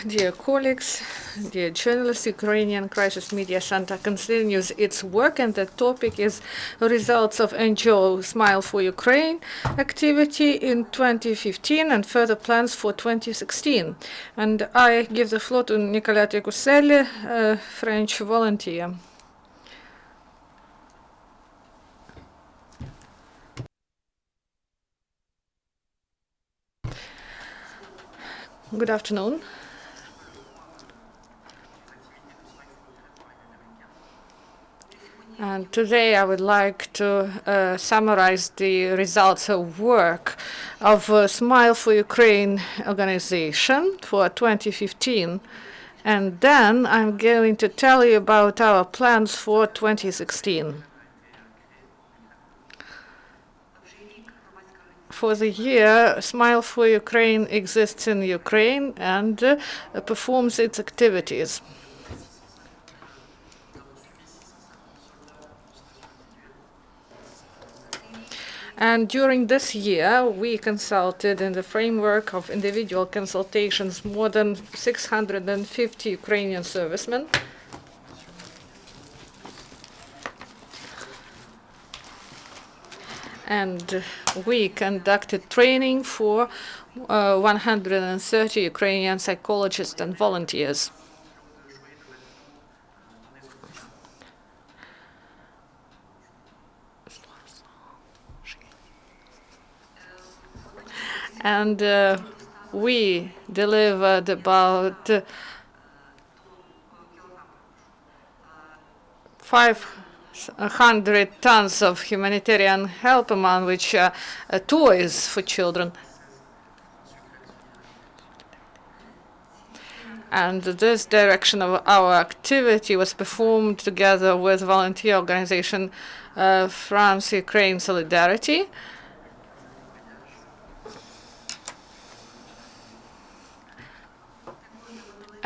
Dear colleagues, dear journalists, Ukrainian Crisis Media Center continues its work, and the topic is results of NGO Smile for Ukraine activity in 2015 and further plans for 2016. And I give the floor to Nicolas Tacussel, a French volunteer. Good afternoon. And today I would like to summarize the results of work of Smile for Ukraine organization for 2015. And then I'm going to tell you about our plans for 2016. For the year, Smile for Ukraine exists in Ukraine and performs its activities. And during this year, we consulted in the framework of individual consultations more than 650 Ukrainian servicemen. And we conducted training for 130 Ukrainian psychologists and volunteers. And we delivered about 500 tons of humanitarian help, among which toys for children. And this direction of our activity was performed together with volunteer organization France-Ukraine Solidarity.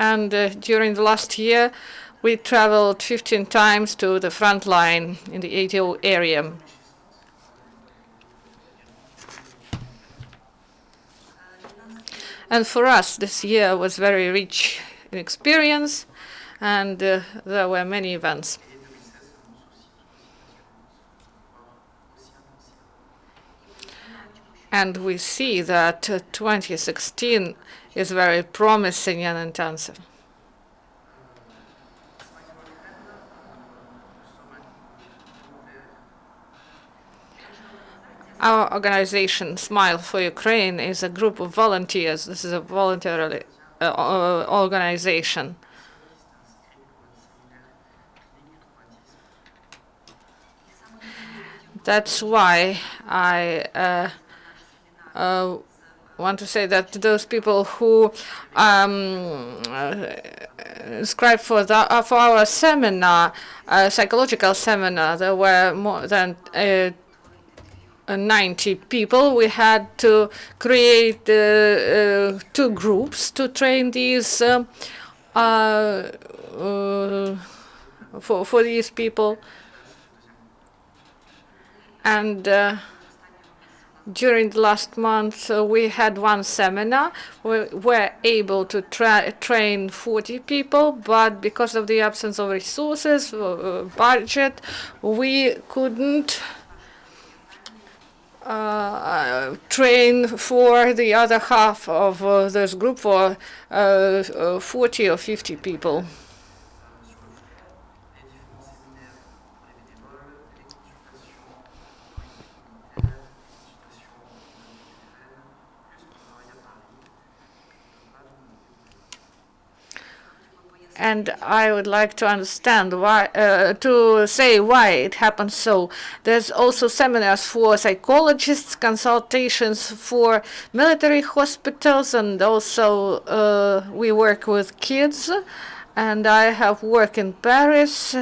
And during the last year, we traveled 15 times to the front line in the ATO area. And for us, this year was very rich in experience, and there were many events. And we see that 2016 is very promising and intensive. Our organization, Smile for Ukraine, is a group of volunteers. This is a voluntary organization. That's why I want to say that those people who inscribed for our seminar, psychological seminar, there were more than 90 people. We had to create 2 groups to train these for these people. And during the last month, we had 1 seminar. We were able to train 40 people, but because of the absence of resources, budget, we couldn't train for the other half of this group, for 40 or 50 people. And I would like to understand why, to say why it happens so. There's also seminars for psychologists, consultations for military hospitals, and also we work with kids. And I have work in Paris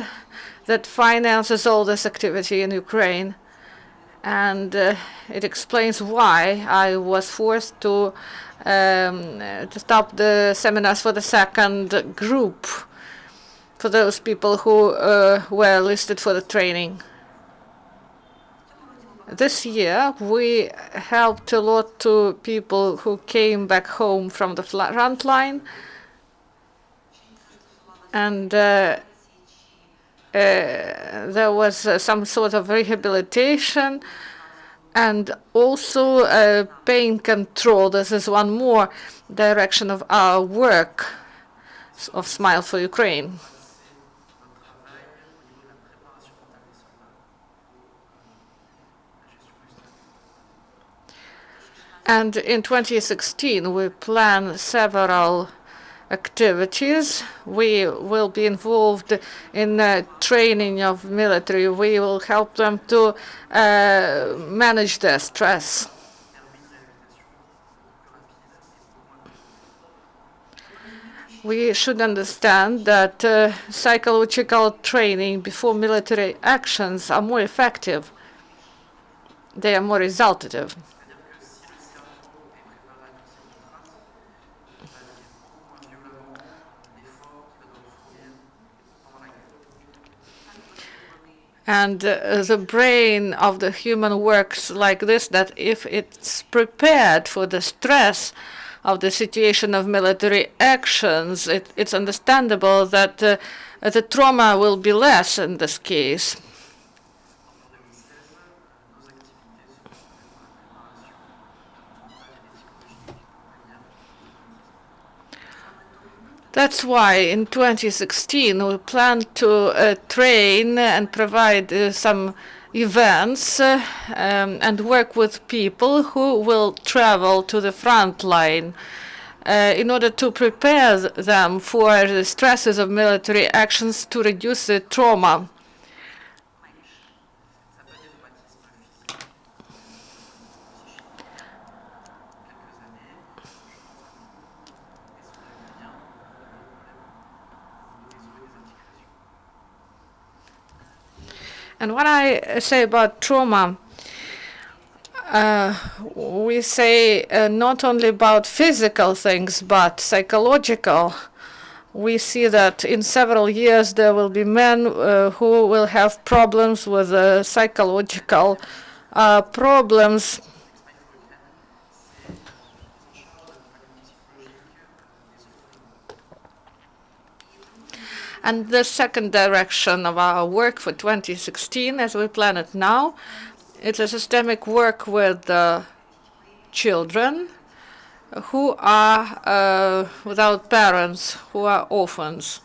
that finances all this activity in Ukraine. And it explains why I was forced to stop the seminars for the second group, for those people who were listed for the training. This year, we helped a lot to people who came back home from the front line, And there was some sort of rehabilitation and also pain control. This is one more direction of our work of Smile for Ukraine. And in 2016, we plan several activities. We will be involved in training of military. We will help them to manage their stress. We should understand that psychological training before military actions are more effective. They are more resultative. And the brain of the human works like this, that if it's prepared for the stress of the situation of military actions, it's understandable that the trauma will be less in this case. That's why in 2016 we plan to train and provide some events and work with people who will travel to the front line in order to prepare them for the stresses of military actions to reduce the trauma. And when I say about trauma, we say not only about physical things, but psychological. We see that in several years there will be men who will have problems with psychological problems. And the second direction of our work for 2016, as we plan it now, it's a systemic work with children who are without parents, who are orphans.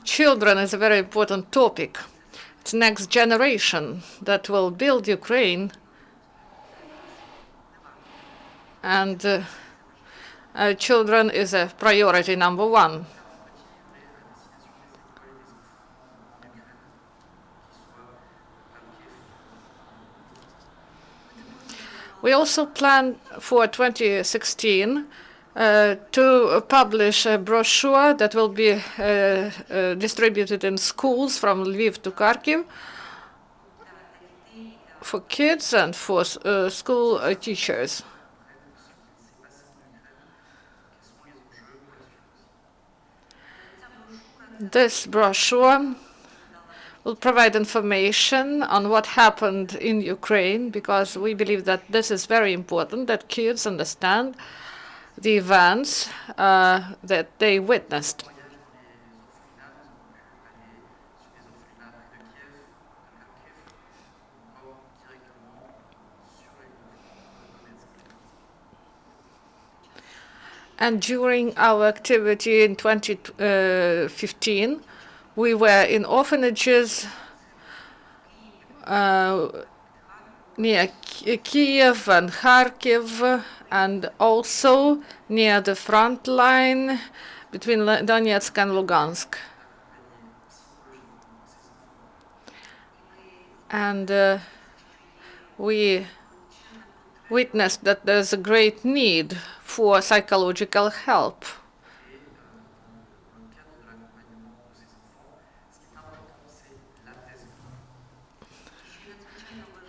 Children is a very important topic. It's next generation that will build Ukraine, and children is a priority number one. We also plan for 2016 to publish a brochure that will be distributed in schools from Lviv to Kharkiv for kids and for school teachers. This brochure will provide information on what happened in Ukraine, because we believe that this is very important, that kids understand the events that they witnessed. And during our activity in 2015, we were in orphanages near Kiev and Kharkiv, and also near the front line between Donetsk and Lugansk. And we witnessed that there's a great need for psychological help.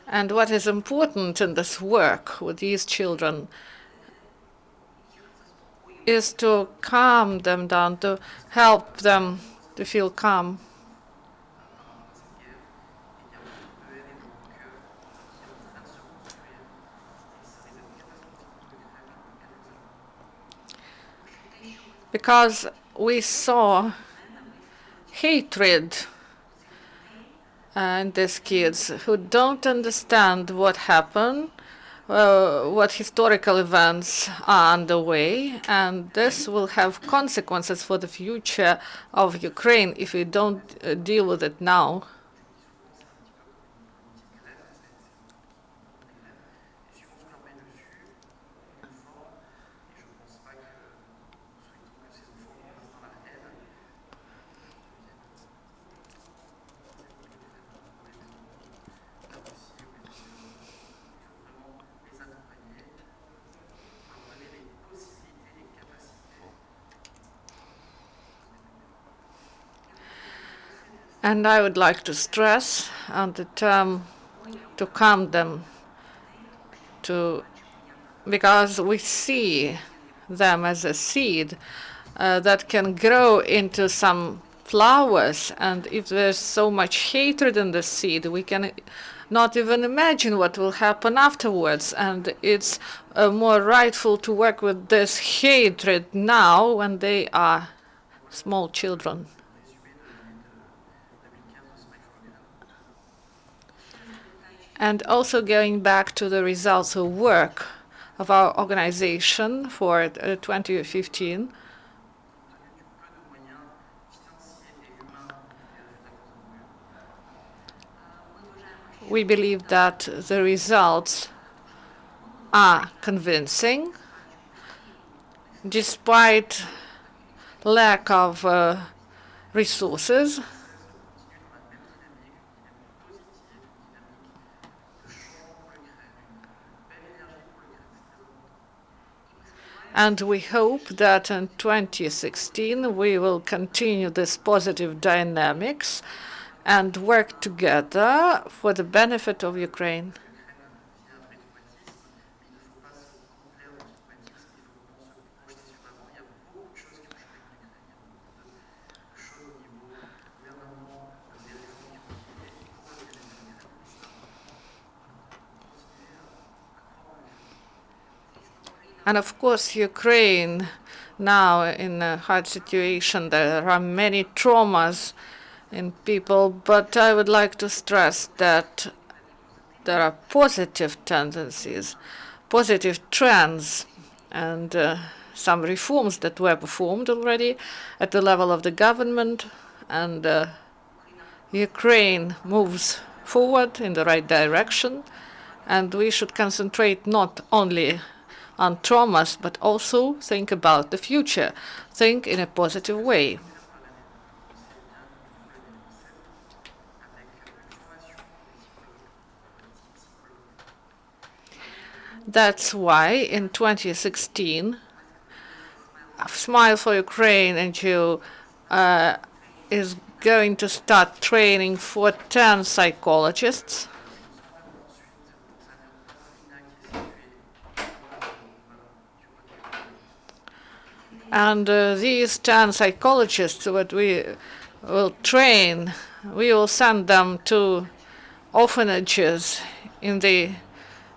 And what is important in this work with these children is to calm them down, to help them to feel calm. because we saw hatred and these kids who don't understand what happened, what historical events are underway, and this will have consequences for the future of Ukraine if we don't deal with it now. And I would like to stress on the term to calm them, to because we see them as a seed that can grow into some flowers. And if there's so much hatred in the seed, we can not even imagine what will happen afterwards. And it's more rightful to work with this hatred now when they are small children. And also going back to the results of work of our organization for 2015, we believe that the results are convincing, despite lack of resources. And we hope that in 2016 we will continue this positive dynamics and work together for the benefit of Ukraine. And of course, Ukraine now in a hard situation. There are many traumas in people, but I would like to stress that there are positive tendencies, positive trends, and some reforms that were performed already at the level of the government, and Ukraine moves forward in the right direction, and we should concentrate not only on traumas, but also think about the future, think in a positive way. That's why in 2016, Smile for Ukraine NGO is going to start training for 10 psychologists. And these 10 psychologists, what we will train, we will send them to orphanages in the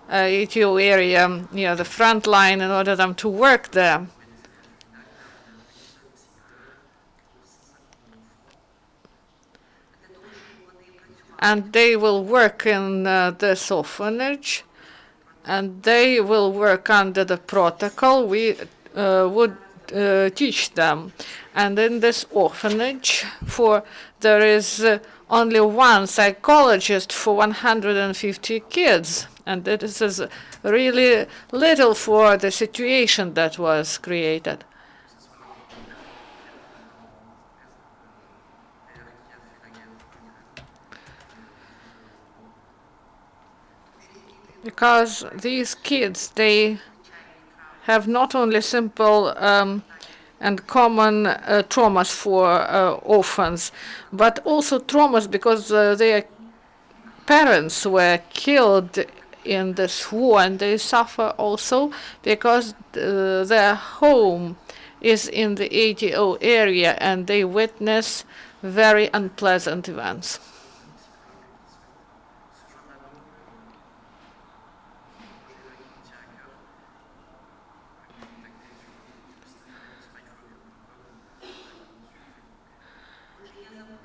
ETO area near the front line in order them to work there. And they will work in this orphanage, and they will work under the protocol we would teach them. And in this orphanage, there is only one psychologist for 150 kids. And this is really little for the situation that was created. Because these kids, they have not only simple and common traumas for orphans, but also traumas because their parents were killed in this war, and they suffer also because their home is in the ATO area, and they witness very unpleasant events.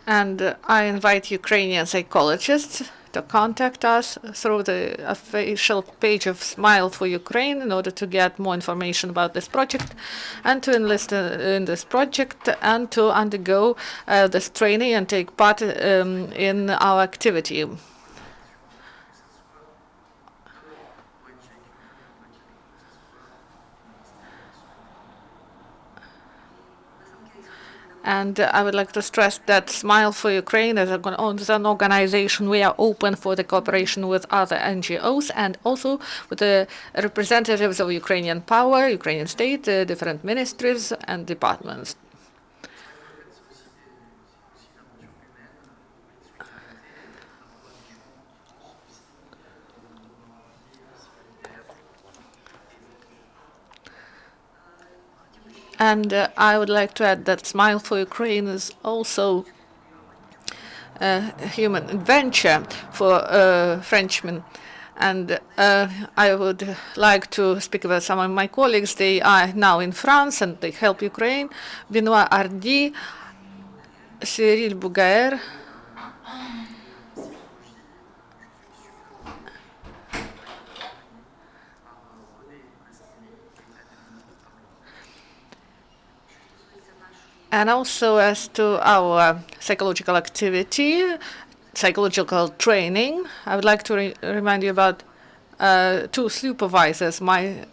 And I invite Ukrainian psychologists to contact us through the official page of Smile for Ukraine in order to get more information about this project and to enlist in this project and to undergo this training and take part in our activity. And I would like to stress that Smile for Ukraine is an organization. We are open for the cooperation with other NGOs and also with the representatives of Ukrainian power, Ukrainian state, different ministries and departments. And I would like to add that Smile for Ukraine is also a human adventure for Frenchmen. And I would like to speak about some of my colleagues. They are now in France and they help Ukraine. Benoit Hardy, Cyril Bougaer, and also as to our psychological activity, psychological training, I would like to remind you about two supervisors, my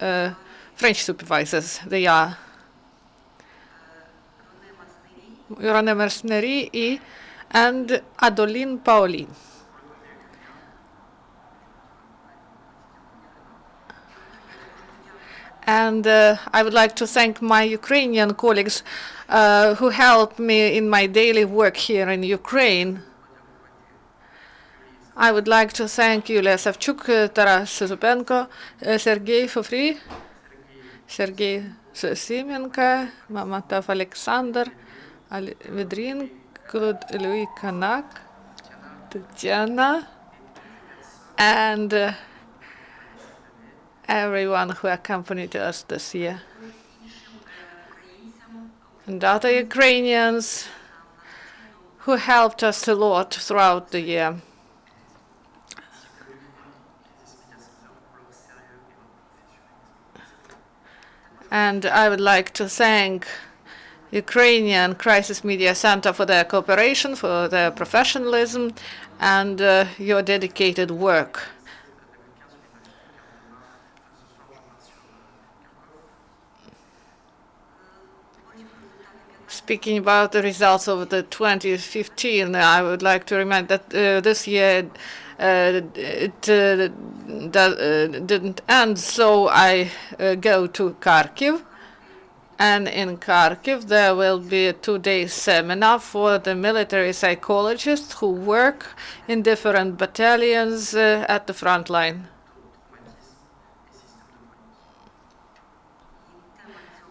French supervisors. They are René Mercenary and Adeline Paoli. And I would like to thank my Ukrainian colleagues who help me in my daily work here in Ukraine. I would like to thank Yulia Savchuk, Taras Zupenko, Sergei Fofri, Sergei Simenko, Mamatov Alexander, Vedrin, Claude Louis Kanak, Tatiana, and everyone who accompanied us this year. And other Ukrainians who helped us a lot throughout the year. And I would like to thank Ukrainian Crisis Media Center for their cooperation, for their professionalism, and your dedicated work. Speaking about the results of the 2015, I would like to remind that this year it didn't end, so I go to Kharkiv. And in Kharkiv, there will be a 2-day seminar for the military psychologists who work in different battalions at the front line.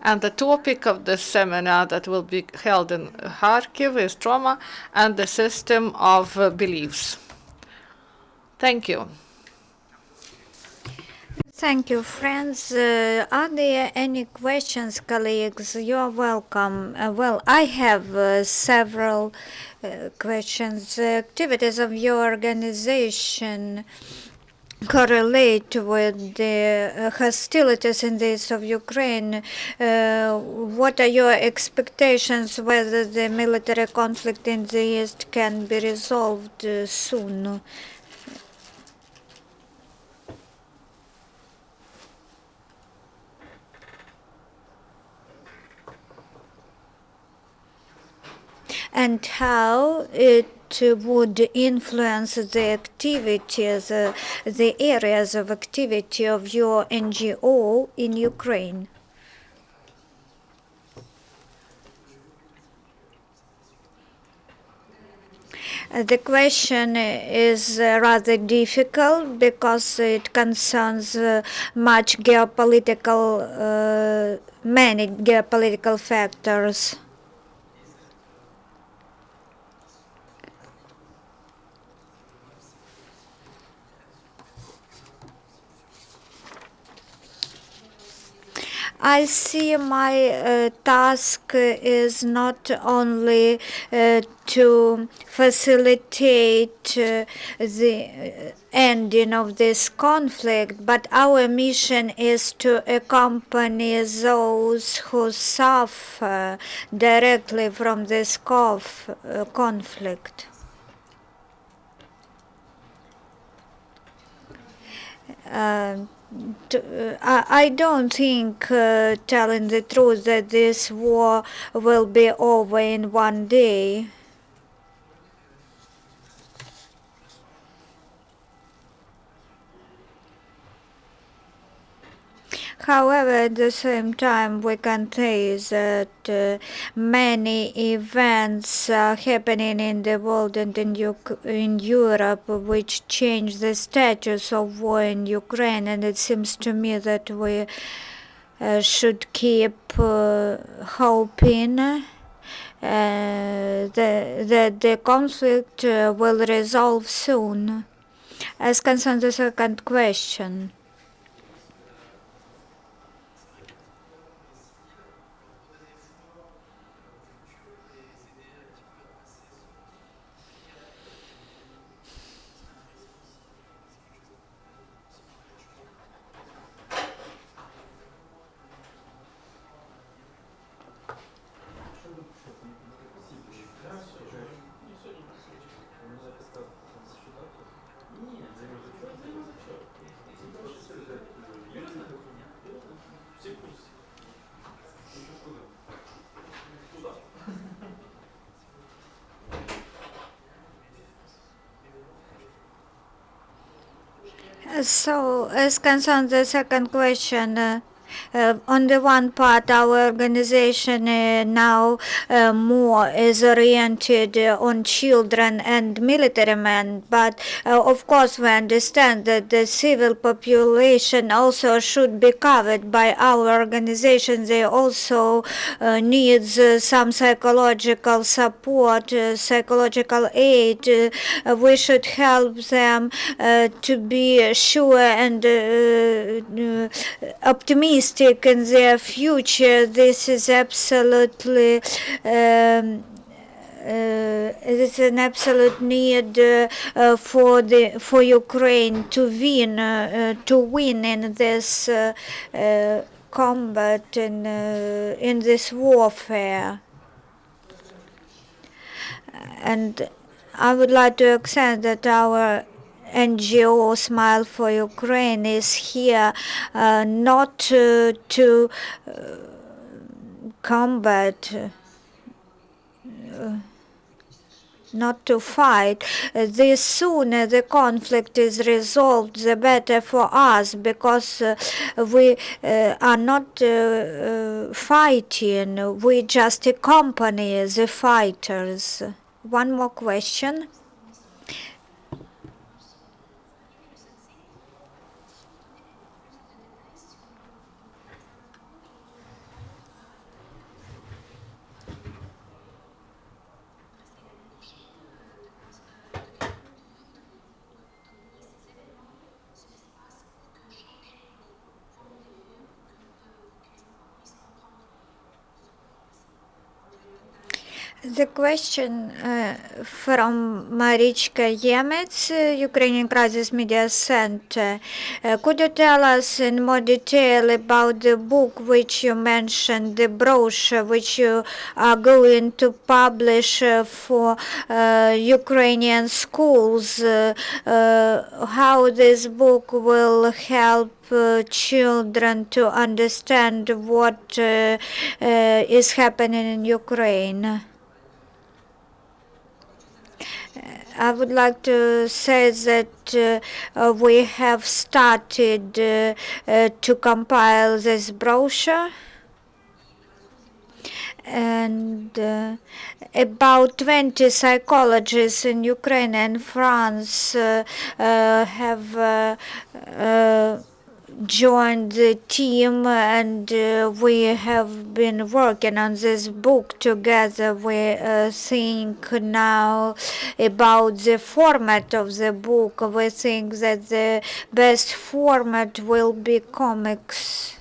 And the topic of the seminar that will be held in Kharkiv is trauma and the system of beliefs. Thank you. Thank you, friends. Are there any questions, colleagues? You are welcome. Well, I have several questions. Activities of your organization correlate with the hostilities in the east of Ukraine. What are your expectations whether the military conflict in the east can be resolved soon? And how it would influence the activities, the areas of activity of your NGO in Ukraine? The question is rather difficult because it concerns many geopolitical factors. I see my task is not only to facilitate the ending of this conflict, but our mission is to accompany those who suffer directly from this conflict. Uh, I don't think, telling the truth, that this war will be over in one day. However, at the same time, we can say that many events are happening in the world and in Europe which change the status of war in Ukraine, and it seems to me that we should keep hoping that the conflict will resolve soon. As concerns the second question, so, as concerns the second question, on the one part, our organization now more is oriented on children and military men, but of course we understand that the civil population also should be covered by our organization. They also needs some psychological support, psychological aid. We should help them to be sure and optimistic in their future. This is absolutely it is an absolute need for Ukraine to win in this combat in this warfare. And I would like to accent that our NGO Smile for Ukraine is here not to combat, not to fight. The sooner the conflict is resolved, the better for us, because we are not fighting, we just accompany the fighters. One more question. The question from Marichka Yemets, Ukrainian Crisis Media Center. Could you tell us in more detail about the book which you mentioned, the brochure which you are going to publish for Ukrainian schools? How this book will help children to understand what is happening in Ukraine? I would like to say that we have started to compile this brochure, and about 20 psychologists in Ukraine and France have joined the team, and we have been working on this book together. We think now about the format of the book. We think that the best format will be comics.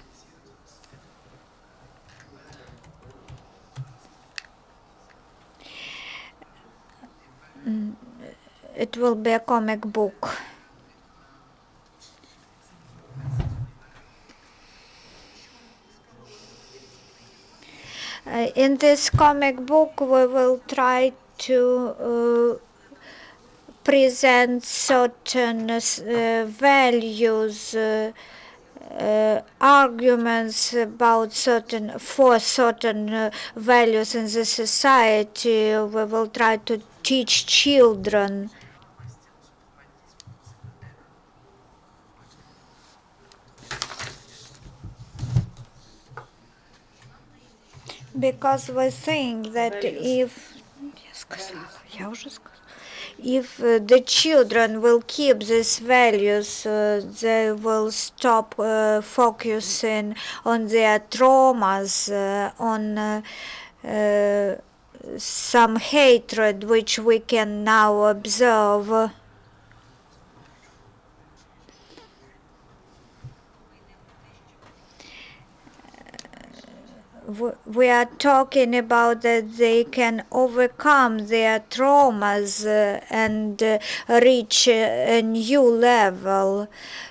it will be a comic book. In this comic book, we will try to present certain values, arguments about certain values in the society. We will try to teach children. Because we think that if the children will keep these values, they will stop focusing on their traumas, on some hatred which we can now observe. We are talking about that they can overcome their traumas and reach a new level.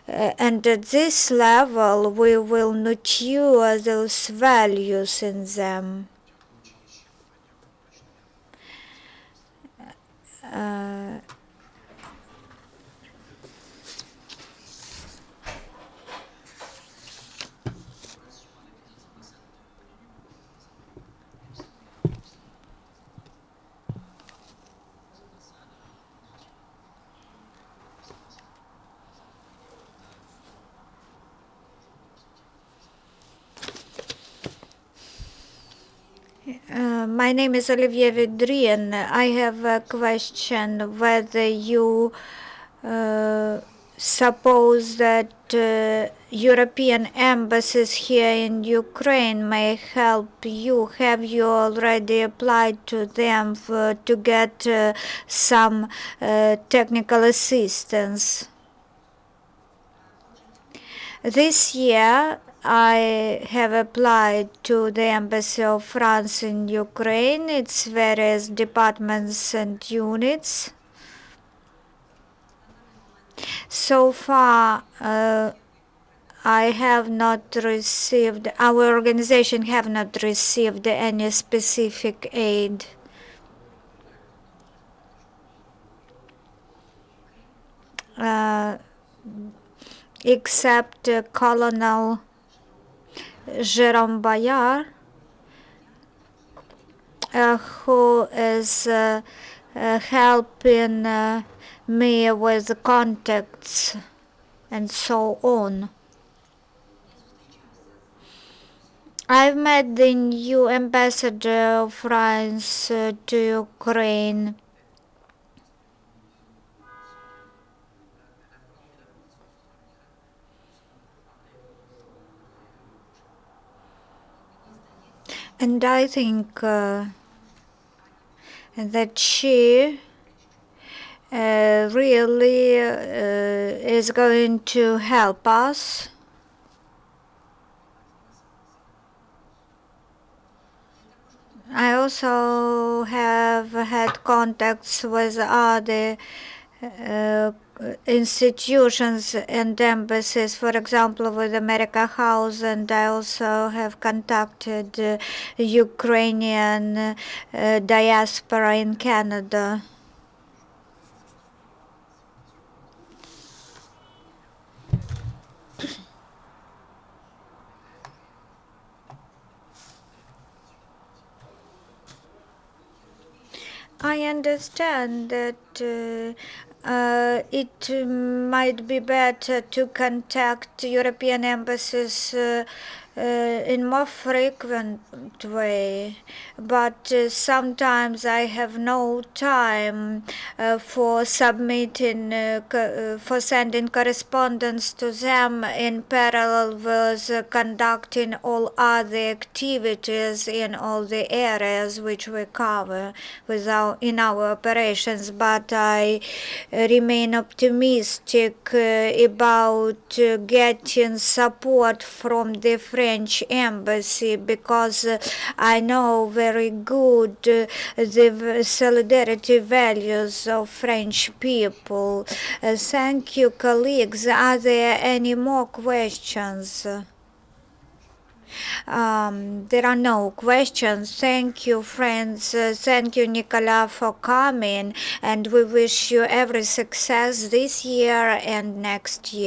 And at this level, we will nurture those values in them. My name is Olivier Vedrien. I have a question whether you suppose that European embassies here in Ukraine may help you. Have you already applied to them to get some technical assistance? This year, I have applied to the Embassy of France in Ukraine, its various departments and units. So far, I have not received, our organization have not received any specific aid. Except Colonel Jérôme Bayard, who is helping me with contacts and so on. I've met the new ambassador of France to Ukraine. And I think that she really is going to help us. I also have had contacts with other institutions and embassies, for example, with America House, and I also have contacted Ukrainian diaspora in Canada. I understand that it might be better to contact European embassies in more frequent way, but sometimes I have no time for submitting, for sending correspondence to them in parallel with conducting all other activities in all the areas which we cover in our operations. But I remain optimistic about getting support from different French embassy, because I know very good the solidarity values of French people. Thank you, colleagues. Are there any more questions? There are no questions. Thank you, friends. Thank you, Nicolas, for coming, and we wish you every success this year and next year.